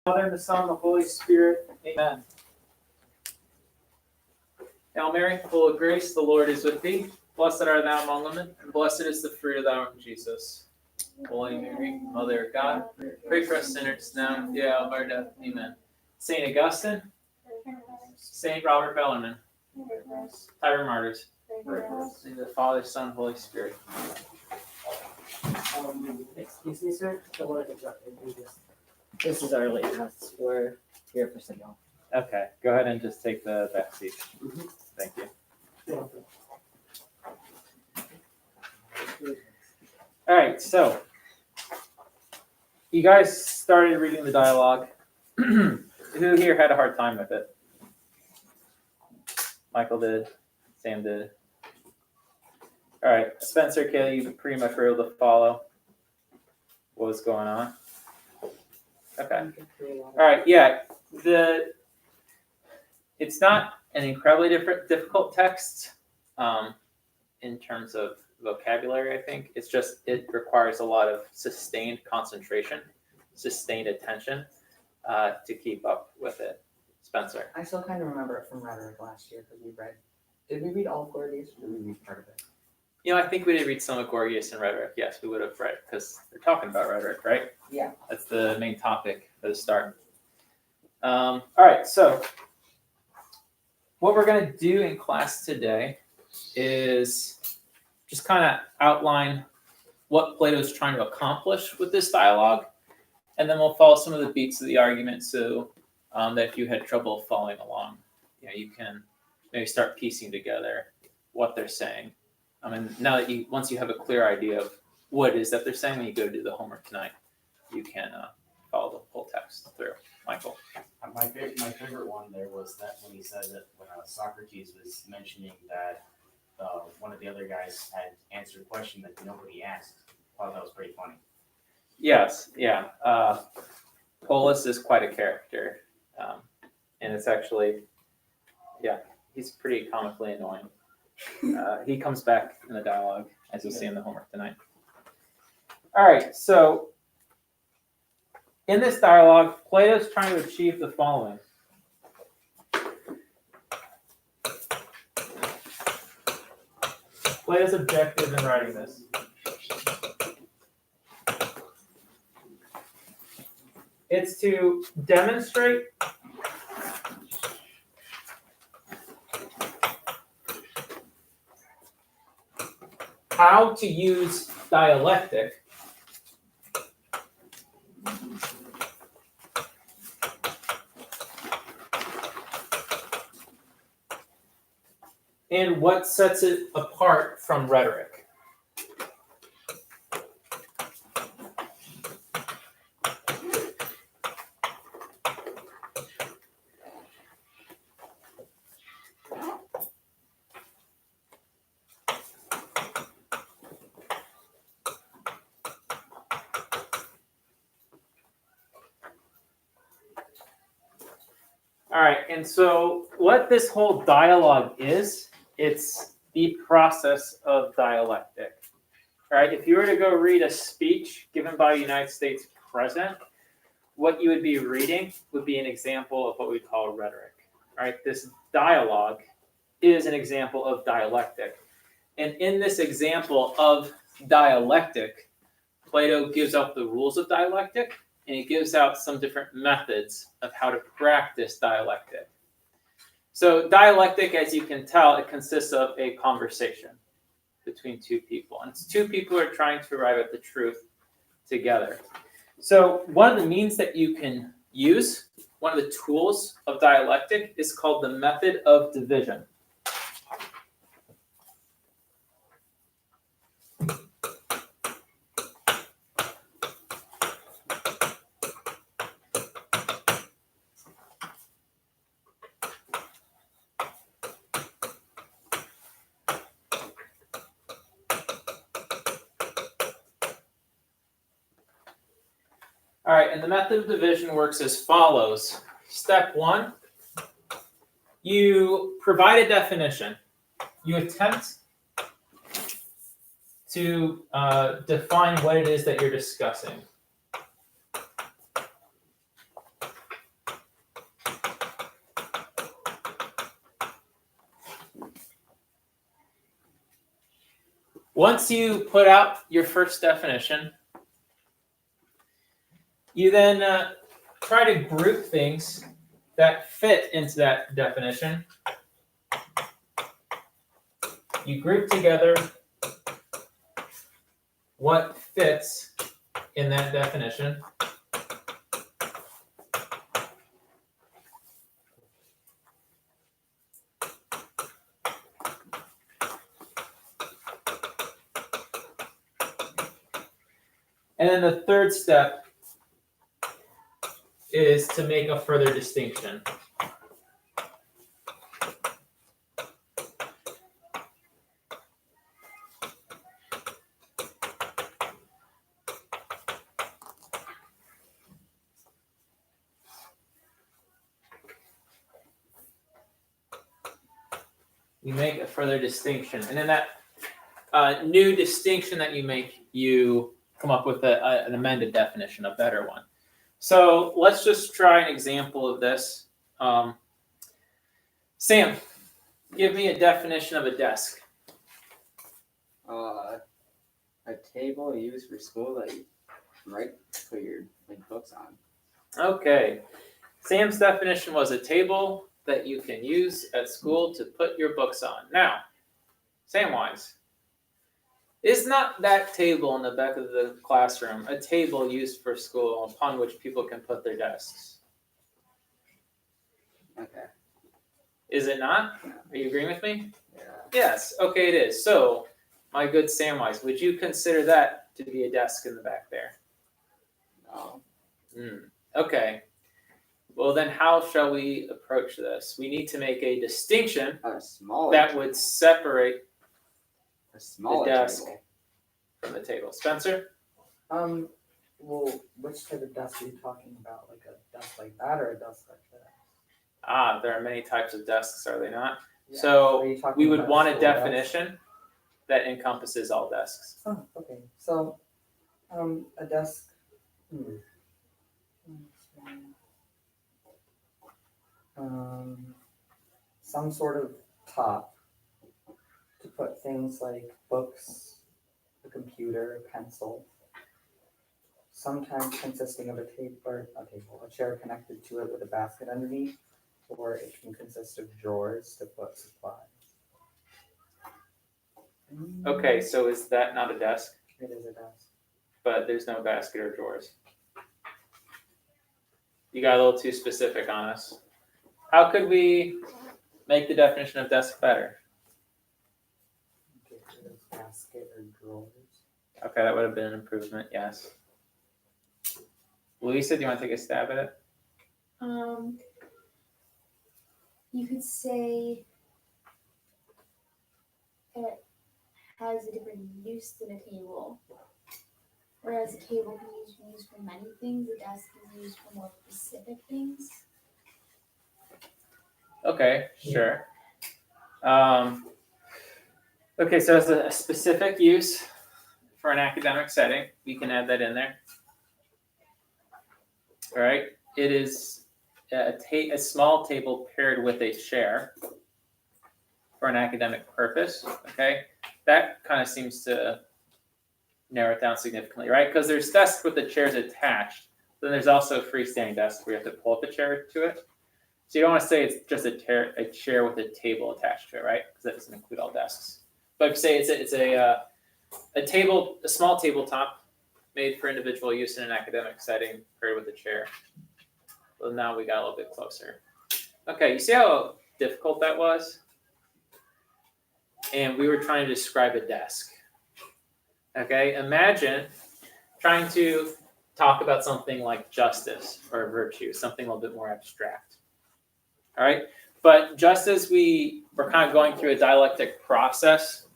Father, and the Son, and the Holy Spirit. Amen. Hail Mary, full of grace, the Lord is with thee. Blessed art thou among women, and blessed is the fruit of thy womb, Jesus. Holy Mary, Mother of God, pray for us sinners now and at the hour of our death. Amen. Saint Augustine, Saint Robert Bellarmine, Tyrant Martyrs, in the Father, Son, Holy Spirit. Excuse me, sir. I wanted to jump into this. This is our late house. We're here for signal. Okay, go ahead and just take the back seat. Thank you. All right, so you guys started reading the dialogue. Who here had a hard time with it? Michael did. Sam did. All right, Spencer, Kaylee, you pretty much were able to follow what was going on. Okay. All right. Yeah. It's not an incredibly difficult text in terms of vocabulary. I think it's just it requires a lot of sustained concentration, sustained attention to keep up with it. Spencer. I still kind of remember it from Rhetoric last year because we read. Did we read all of Gorgias or did we read part of it? You know, I think we did read some of Gorgias and Rhetoric. Yes, we would have read because they're talking about rhetoric, right? Yeah. That's the main topic for the start. All right, so what we're going to do in class today is just kind of outline what Plato's trying to accomplish with this dialogue, and then we'll follow some of the beats of the argument so that if you had trouble following along, you can maybe start piecing together what they're saying. And now that once you have a clear idea of what it is that they're saying when you go to do the homework tonight, you can follow the whole text through. Michael. My favorite one there was that when he said that when Socrates was mentioning that one of the other guys had answered a question that nobody asked. I thought that was pretty funny. Yes, yeah. Polus is quite a character. And it's actually, he's pretty comically annoying. He comes back in the dialogue, as you'll see in the homework tonight. All right, so in this dialogue, Plato's trying to achieve the following. Plato's objective in writing this. It's to demonstrate how to use dialectic and what sets it apart from rhetoric. All right, and so what this whole dialogue is, it's the process of dialectic. All right, if you were to go read a speech given by a United States president, what you would be reading would be an example of what we call rhetoric. All right, this dialogue is an example of dialectic. And in this example of dialectic, Plato gives out the rules of dialectic, and he gives out some different methods of how to practice dialectic. So dialectic, as you can tell, it consists of a conversation between two people. And it's two people who are trying to arrive at the truth together. So one of the means that you can use, one of the tools of dialectic, is called the method of division. All right, and the method of division works as follows. Step one, you provide a definition. You attempt to define what it is that you're discussing. once you put out your first definition, you then try to group things that fit into that definition. You group together what fits in that definition. And then the third step is to make a further distinction. You make a further distinction. And then that new distinction that you make, you come up with an amended definition, a better one. So let's just try an example of this. Sam, give me a definition of a desk. A table used for school that you put your books on. Okay. Sam's definition was a table that you can use at school to put your books on. Now, Samwise, is not that table in the back of the classroom a table used for school upon which people can put their desks? Okay. Is it not? Are you agreeing with me? Yeah. Yes. Okay, it is. So, my good Samwise, would you consider that to be a desk in the back there? No. Okay. Well, then how shall we approach this? We need to make a distinction A smaller. that would separate A smaller desk. table. from the table. Spencer? Well, which type of desk are you talking about? Like a desk like that or a desk like that? There are many types of desks, are they not? Yeah. So Are you talking we would about want a school desk? definition that encompasses all desks. Oh, okay. So, a desk. Some sort of top to put things like books, a computer, a pencil. Sometimes consisting of a chair connected to it with a basket underneath, or it can consist of drawers to put supplies. Okay, so is that not a desk? It is a desk. But there's no basket or drawers. You got a little too specific on us. How could we make the definition of desk better? Get rid of basket or drawers. Okay, that would have been an improvement, yes. Louisa, do you want to take a stab at it? You could say it has a different use than a table. Whereas a table can be used for many things, a desk is used for more specific things. Okay, sure. Okay, so as a specific use for an academic setting, we can add that in there. All right, it is a small table paired with a chair for an academic purpose. Okay, that kind of seems to narrow it down significantly, right? Because there's desks with the chairs attached. Then there's also a freestanding desk where you have to pull up a chair to it. So you don't want to say it's just a chair with a table attached to it, right? Because that doesn't include all desks. But if you say it's a table, a small tabletop made for individual use in an academic setting, paired with a chair. Well, now we got a little bit closer. Okay, you see how difficult that was? And we were trying to describe a desk. Okay, imagine trying to talk about something like justice or virtue, something a little bit more abstract. All right, but just as we were kind of going through a dialectic process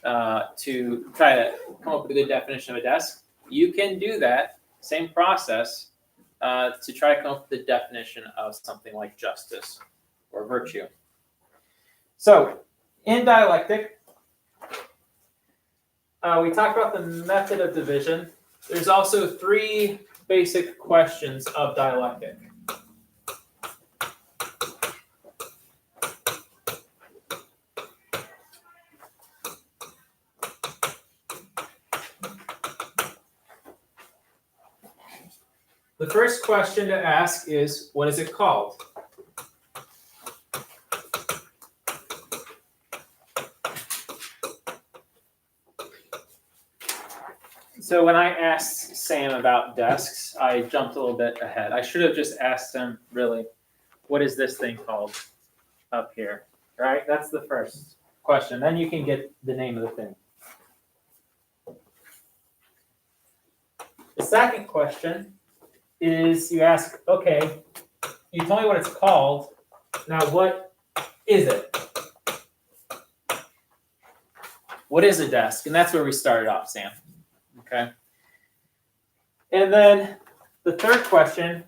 to try to come up with a good definition of a desk, you can do that same process to try to come up with the definition of something like justice or virtue. So, in dialectic, we talked about the method of division. There's also 3 basic questions of dialectic. the first question to ask is, what is it called? So when I asked Sam about desks, I jumped a little bit ahead. I should have just asked him, really, what is this thing called up here? Right? That's the first question. Then you can get the name of the thing. The second question is you ask, okay, you told me what it's called. Now what is it? What is a desk? And that's where we started off, Sam. Okay. And then the third question,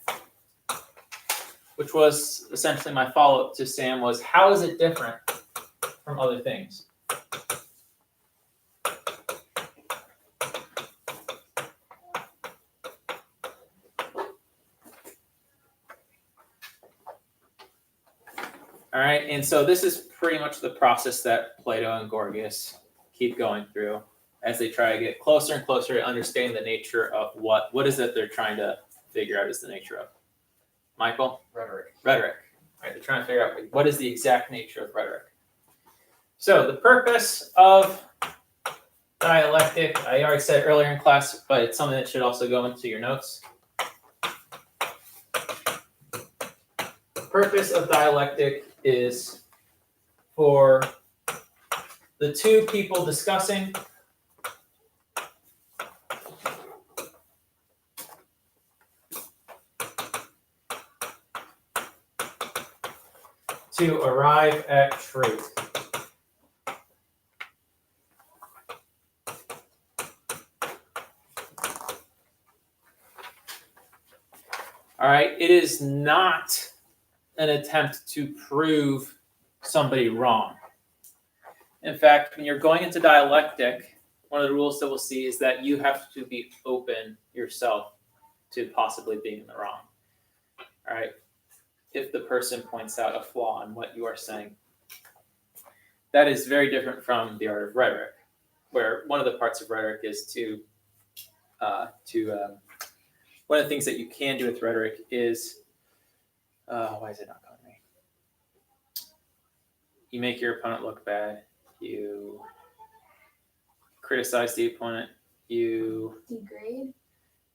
which was essentially my follow-up to Sam, was how is it different from other things? All right, and so this is pretty much the process that Plato and Gorgias keep going through as they try to get closer and closer to understanding the nature of what is it they're trying to figure out is the nature of. Michael? Rhetoric. Rhetoric. Right, they're trying to figure out what is the exact nature of rhetoric. So the purpose of dialectic, I already said earlier in class, but it's something that should also go into your notes. The purpose of dialectic is for the two people discussing to arrive at truth. All right, it is not an attempt to prove somebody wrong. In fact, when you're going into dialectic, one of the rules that we'll see is that you have to be open yourself to possibly being in the wrong. All right, if the person points out a flaw in what you are saying. That is very different from the art of rhetoric, where one of the parts of rhetoric is one of the things that you can do with rhetoric is, why is it not calling me? You make your opponent look bad. You criticize the opponent. You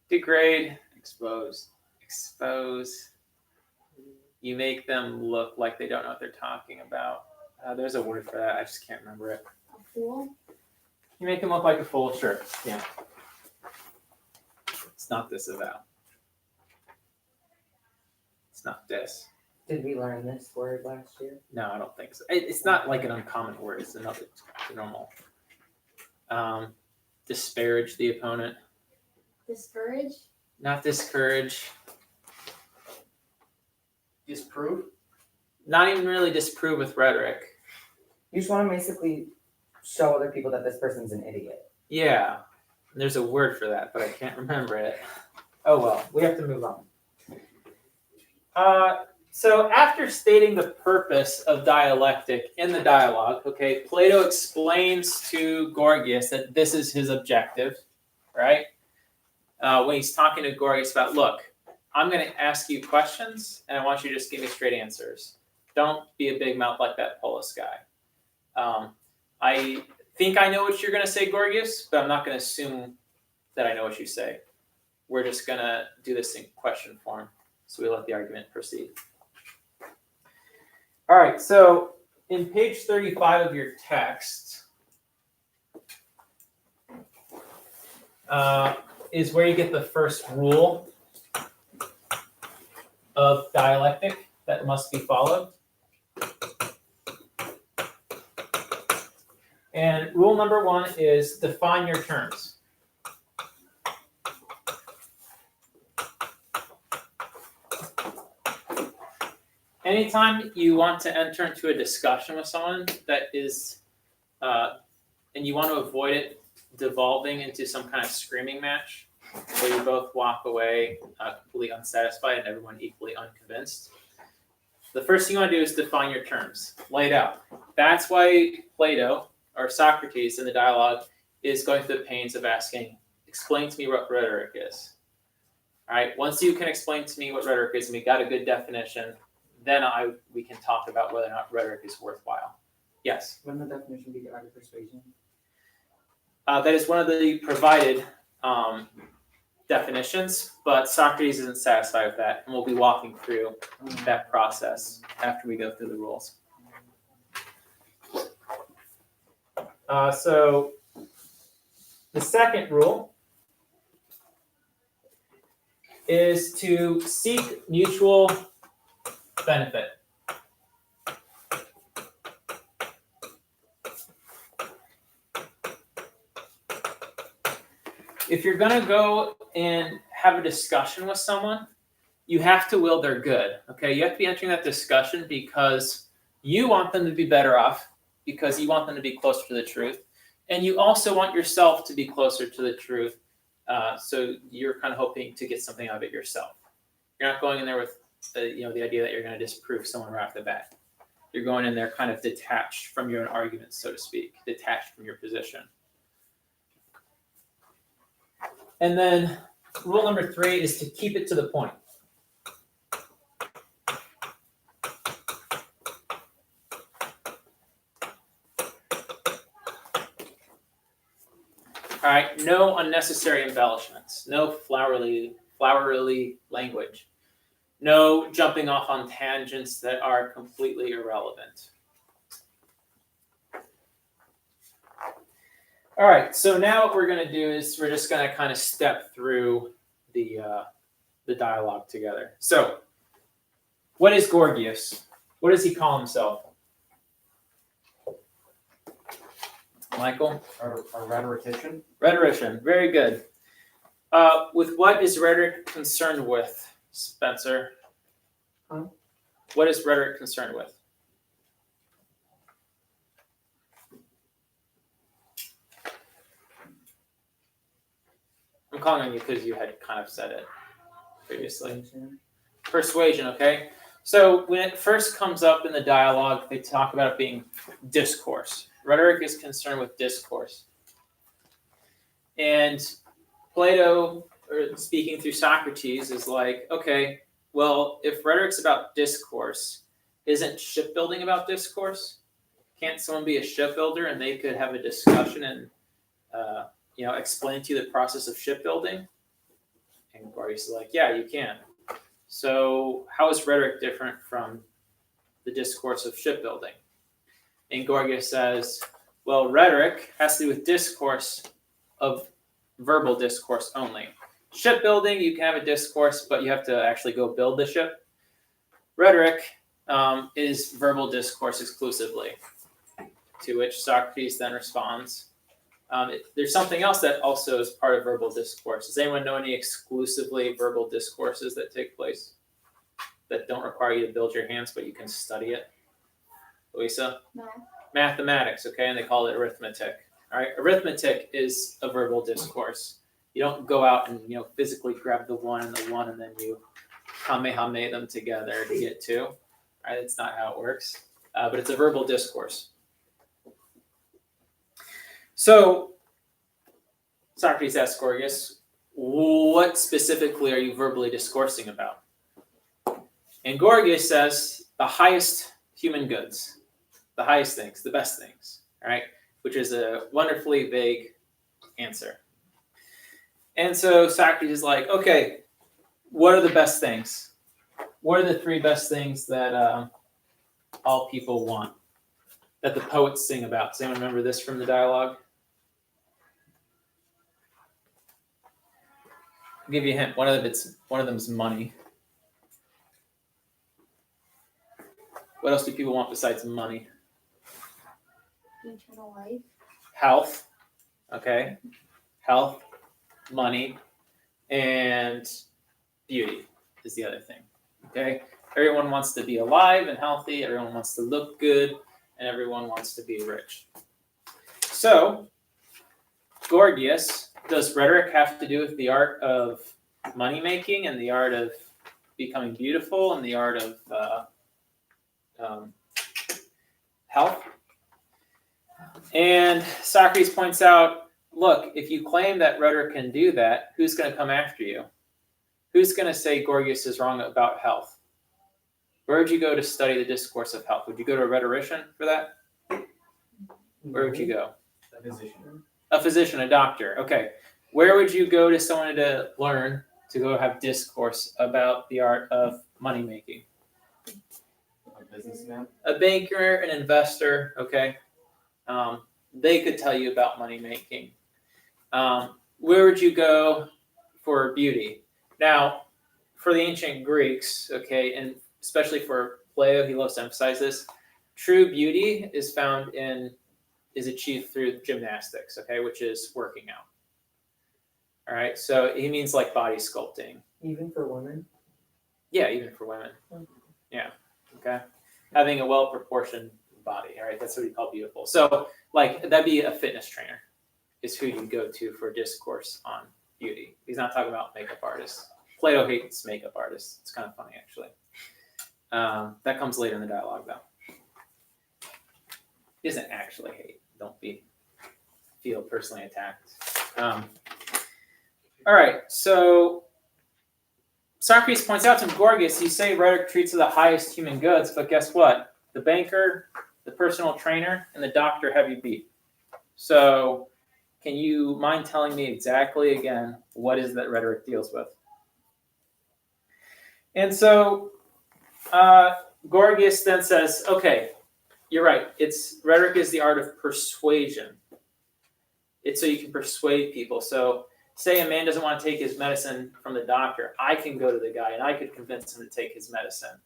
degrade, expose. You make them look like they don't know what they're talking about. There's a word for that. I just can't remember it. A fool? You make them look like a fool. Sure. Yeah. It's not disavow. It's not dis. Did we learn this word last year? No, I don't think so. It's not like an uncommon word. It's another normal. Disparage the opponent. Discourage? Not discourage. Disprove? Not even really disprove with rhetoric. You just want to basically show other people that this person's an idiot. Yeah. There's a word for that, but I can't remember it. Oh well, we have to move on. So after stating the purpose of dialectic in the dialogue, okay, Plato explains to Gorgias that this is his objective, right? When he's talking to Gorgias about, look, I'm going to ask you questions, and I want you to just give me straight answers. Don't be a big mouth like that Polis guy. I think I know what you're going to say, Gorgias, but I'm not going to assume that I know what you say. We're just going to do this in question form, so we let the argument proceed. All right, so in page 35 of your text is where you get the first rule of dialectic that must be followed. And rule number 1 is define your terms. Anytime you want to enter into a discussion with someone that is, and you want to avoid it devolving into some kind of screaming match where you both walk away completely unsatisfied and everyone equally unconvinced, the first thing you want to do is define your terms, lay it out. That's why Plato, or Socrates in the dialogue, is going through the pains of asking, explain to me what rhetoric is. All right. Once you can explain to me what rhetoric is and we got a good definition, then we can talk about whether or not rhetoric is worthwhile. Yes. Wouldn't the definition be art of persuasion? That is one of the provided definitions, but Socrates isn't satisfied with that, and we'll be walking through that process after we go through the rules. So the second rule is to seek mutual benefit. If you're going to go and have a discussion with someone, you have to will their good. Okay, you have to be entering that discussion because you want them to be better off, because you want them to be closer to the truth, and you also want yourself to be closer to the truth. So you're kind of hoping to get something out of it yourself. You're not going in there with the idea that you're going to disprove someone right off the bat. You're going in there kind of detached from your own arguments, so to speak, detached from your position. And then rule number 3 is to keep it to the point. All right, no unnecessary embellishments, no flowery language, no jumping off on tangents that are completely irrelevant. All right, so now what we're going to do is we're just going to kind of step through the dialogue together. So, what is Gorgias? What does he call himself? Michael? A rhetorician. Rhetorician, very good. With what is rhetoric concerned with, Spencer? Huh? What is rhetoric concerned with? I'm calling on you because you had kind of said it previously. Persuasion, okay? So when it first comes up in the dialogue, they talk about it being discourse. Rhetoric is concerned with discourse. And Plato, or speaking through Socrates, is like, okay, well, if rhetoric's about discourse, isn't shipbuilding about discourse? Can't someone be a shipbuilder and they could have a discussion and explain to you the process of shipbuilding? And Gorgias is like, yeah, you can. So how is rhetoric different from the discourse of shipbuilding? And Gorgias says, well, rhetoric has to do with discourse of verbal discourse only. Shipbuilding, you can have a discourse, but you have to actually go build the ship. Rhetoric is verbal discourse exclusively, to which Socrates then responds. There's something else that also is part of verbal discourse. Does anyone know any exclusively verbal discourses that take place that don't require you to build your hands, but you can study it? Louisa? Math. Mathematics, okay, and they call it arithmetic. All right, arithmetic is a verbal discourse. You don't go out and physically grab the one and then you kamehameha them together to get 2. All right, that's not how it works, but it's a verbal discourse. So Socrates asks Gorgias, what specifically are you verbally discoursing about? And Gorgias says, the highest human goods, the highest things, the best things, all right, which is a wonderfully vague answer. And so Socrates is like, okay, what are the best things? What are the 3 best things that all people want, that the poets sing about? Does anyone remember this from the dialogue? I'll give you a hint. One of them is money. What else do people want besides money? Eternal life. Health. Okay. Health, money, and beauty is the other thing. Okay. Everyone wants to be alive and healthy. Everyone wants to look good, and everyone wants to be rich. So, Gorgias, does rhetoric have to do with the art of money making and the art of becoming beautiful and the art of health? And Socrates points out, look, if you claim that rhetoric can do that, who's going to come after you? Who's going to say Gorgias is wrong about health? Where would you go to study the discourse of health? Would you go to a rhetorician for that? Where would you go? A physician. A physician, a doctor. Okay. Where would you go to someone to learn to go have discourse about the art of money making? A businessman. A banker, an investor. Okay. They could tell you about money making. Where would you go for beauty? Now, for the ancient Greeks, okay, and especially for Plato, he loves to emphasize this. True beauty is achieved through gymnastics, okay, which is working out. All right, so he means like body sculpting. Even for women? Yeah, even for women. Yeah, okay. Having a well proportioned body, all right, that's what we call beautiful. So, like, that'd be a fitness trainer, is who you go to for discourse on beauty. He's not talking about makeup artists. Plato hates makeup artists. It's kind of funny, actually. That comes later in the dialogue, though. He doesn't actually hate. Don't feel personally attacked. All right, so Socrates points out to Gorgias, you say rhetoric treats of the highest human goods, but guess what? The banker, the personal trainer, and the doctor have you beat. So can you mind telling me exactly, again, what is that rhetoric deals with? And so Gorgias then says, okay, you're right. Rhetoric is the art of persuasion. It's so you can persuade people. So say a man doesn't want to take his medicine from the doctor. I can go to the guy and I could convince him to take his medicine.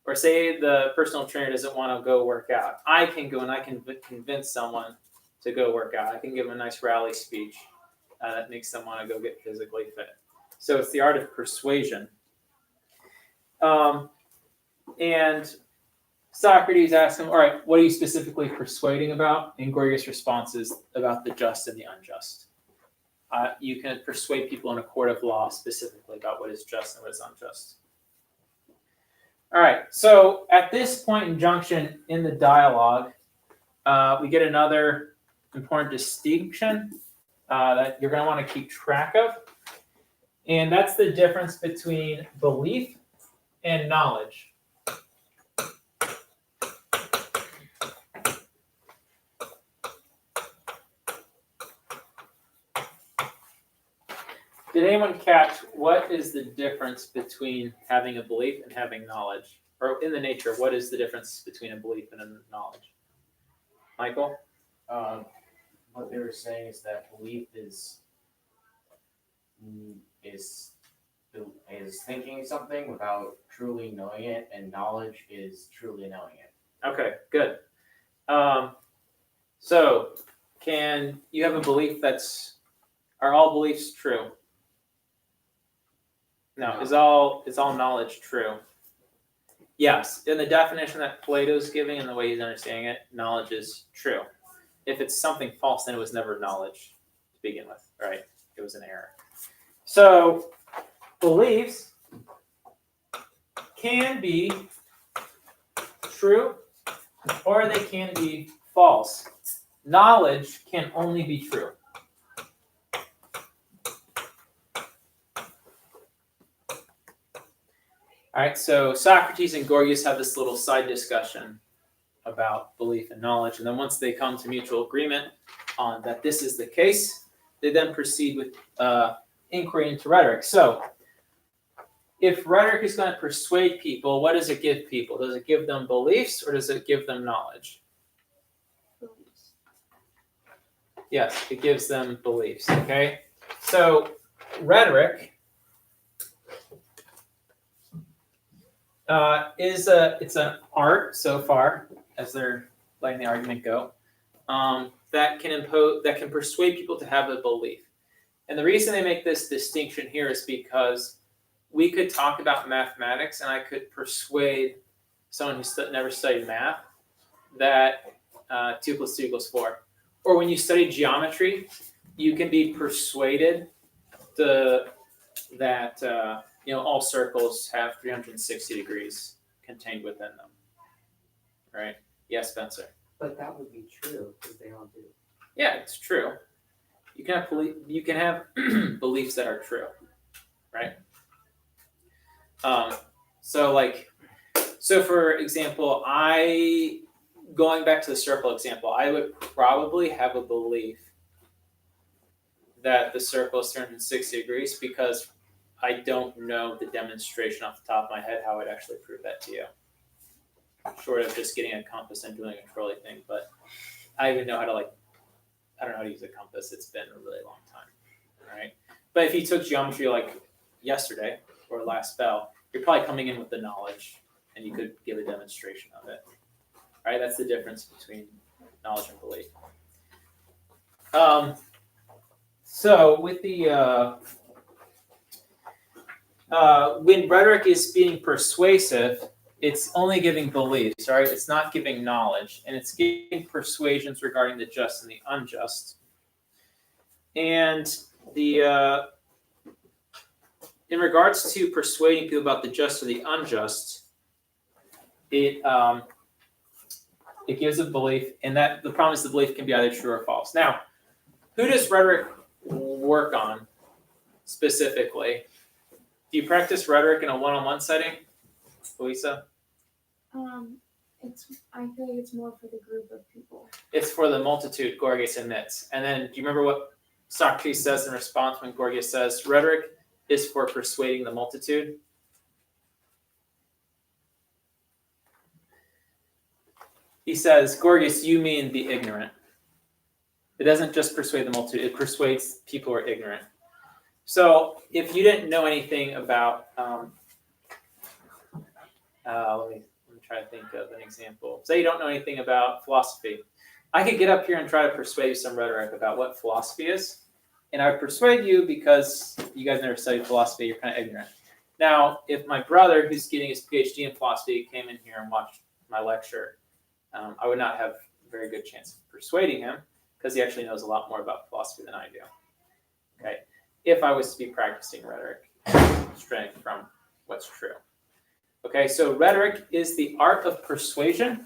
Or say the personal trainer doesn't want to go work out. I can go and I can convince someone to go work out. I can give them a nice rally speech that makes them want to go get physically fit. So it's the art of persuasion. And Socrates asks him, all right, what are you specifically persuading about? And Gorgias' response is about the just and the unjust. You can persuade people in a court of law specifically about what is just and what is unjust. All right, so at this point in junction in the dialogue, we get another important distinction that you're going to want to keep track of. And that's the difference between belief and knowledge. Did anyone catch what is the difference between having a belief and having knowledge? Or in the nature, what is the difference between a belief and a knowledge? Michael? What they were saying is that belief is thinking something without truly knowing it, and knowledge is truly knowing it. Okay, good. So, can you have a belief are all beliefs true? No. Is all knowledge true? Yes. In the definition that Plato's giving and the way he's understanding it, knowledge is true. If it's something false, then it was never knowledge to begin with, right? It was an error. So, beliefs can be true or they can be false. Knowledge can only be true. All right, so Socrates and Gorgias have this little side discussion about belief and knowledge, and then once they come to mutual agreement on that this is the case, they then proceed with inquiry into rhetoric. So, if rhetoric is going to persuade people, what does it give people? Does it give them beliefs or does it give them knowledge? Beliefs. Yes, it gives them beliefs, okay? So, rhetoric it's an art so far, as they're letting the argument go, that can persuade people to have a belief. And the reason they make this distinction here is because we could talk about mathematics, and I could persuade someone who never studied math that 2 + 2 = 4. Or when you study geometry, you can be persuaded that all circles have 360 degrees contained within them. Right? Yes, Spencer. But that would be true, because they all do. Yeah, it's true. You can have beliefs that are true, right? So for example, going back to the circle example, I would probably have a belief that the circle is 360 degrees because I don't know the demonstration off the top of my head how I'd actually prove that to you. Short of just getting a compass and doing a trolley thing, but I even know how to I don't know how to use a compass. It's been a really long time. All right. But if you took geometry like yesterday or last spell, you're probably coming in with the knowledge and you could give a demonstration of it. All right. That's the difference between knowledge and belief. So with the when rhetoric is being persuasive, it's only giving beliefs, right? It's not giving knowledge, and it's giving persuasions regarding the just and the unjust. And the in regards to persuading people about the just or the unjust, it gives a belief, and that the problem is the belief can be either true or false. Now, who does rhetoric work on specifically? Do you practice rhetoric in a one-on-one setting, Louisa? I feel like it's more for the group of people. It's for the multitude, Gorgias admits. And then do you remember what Socrates says in response when Gorgias says, rhetoric is for persuading the multitude? He says, Gorgias, you mean the ignorant. It doesn't just persuade the multitude, it persuades people who are ignorant. So if you didn't know anything about, let me try to think of an example. Say you don't know anything about philosophy. I could get up here and try to persuade you some rhetoric about what philosophy is. And I would persuade you because you guys never studied philosophy, you're kind of ignorant. Now, if my brother, who's getting his PhD in philosophy, came in here and watched my lecture, I would not have a very good chance of persuading him because he actually knows a lot more about philosophy than I do. Okay, if I was to be practicing rhetoric, straying from what's true. Okay, so rhetoric is the art of persuasion.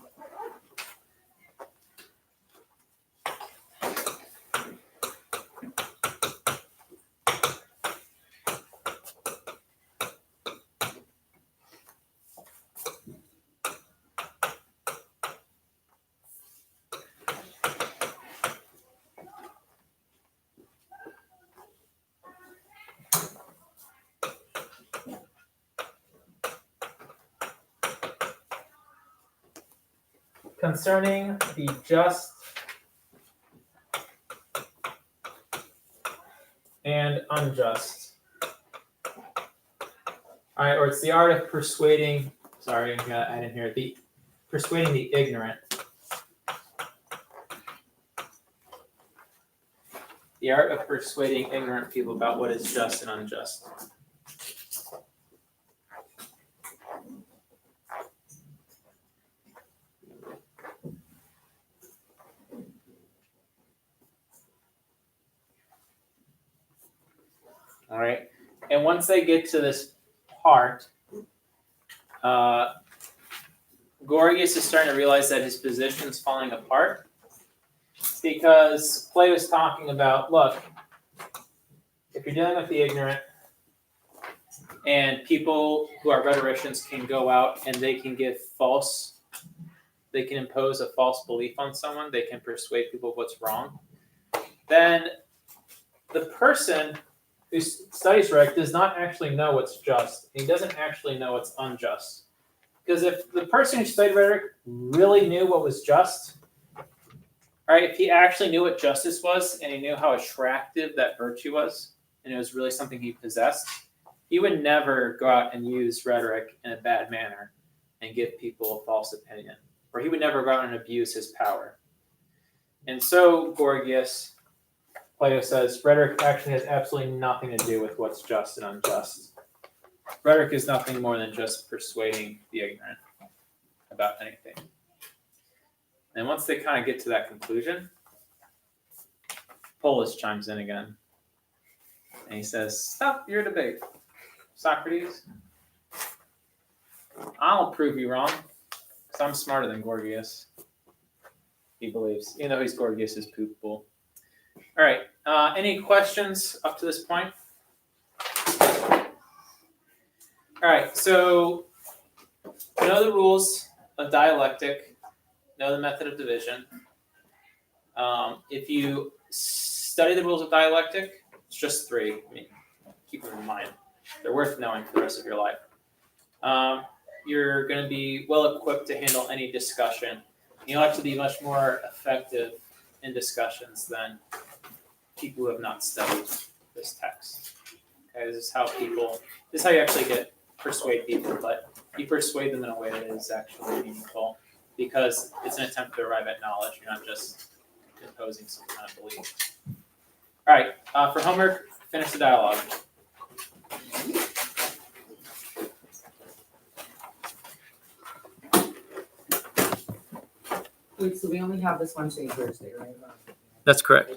Concerning the just and unjust. All right, or it's the art of persuading, sorry, I'm going to add in here, persuading the ignorant. The art of persuading ignorant people about what is just and unjust. All right, and once they get to this part, Gorgias is starting to realize that his position is falling apart because Plato's talking about, look, if you're dealing with the ignorant and people who are rhetoricians can go out and they can they can impose a false belief on someone, they can persuade people of what's wrong, then the person who studies rhetoric does not actually know what's just. He doesn't actually know what's unjust. Because if the person who studied rhetoric really knew what was just, right, if he actually knew what justice was and he knew how attractive that virtue was, and it was really something he possessed, he would never go out and use rhetoric in a bad manner and give people a false opinion. Or he would never go out and abuse his power. And so, Gorgias, Plato says, rhetoric actually has absolutely nothing to do with what's just and unjust. Rhetoric is nothing more than just persuading the ignorant about anything. And once they kind of get to that conclusion, Polus chimes in again. And he says, stop your debate, Socrates. I'll prove you wrong, because I'm smarter than Gorgias. He believes, even though he's Gorgias' poop bull. All right, any questions up to this point? All All right, so know the rules of dialectic, know the method of division. If you study the rules of dialectic, it's just 3. I mean, keep them in mind. They're worth knowing for the rest of your life. You're going to be well equipped to handle any discussion. You'll have to be much more effective in discussions than people who have not studied this text. Okay, this is how you actually persuade people, but you persuade them in a way that is actually meaningful because it's an attempt to arrive at knowledge. You're not just imposing some kind of belief. All right, for homework, finish the dialogue. Wait, so we only have this Wednesday and Thursday, right? That's correct.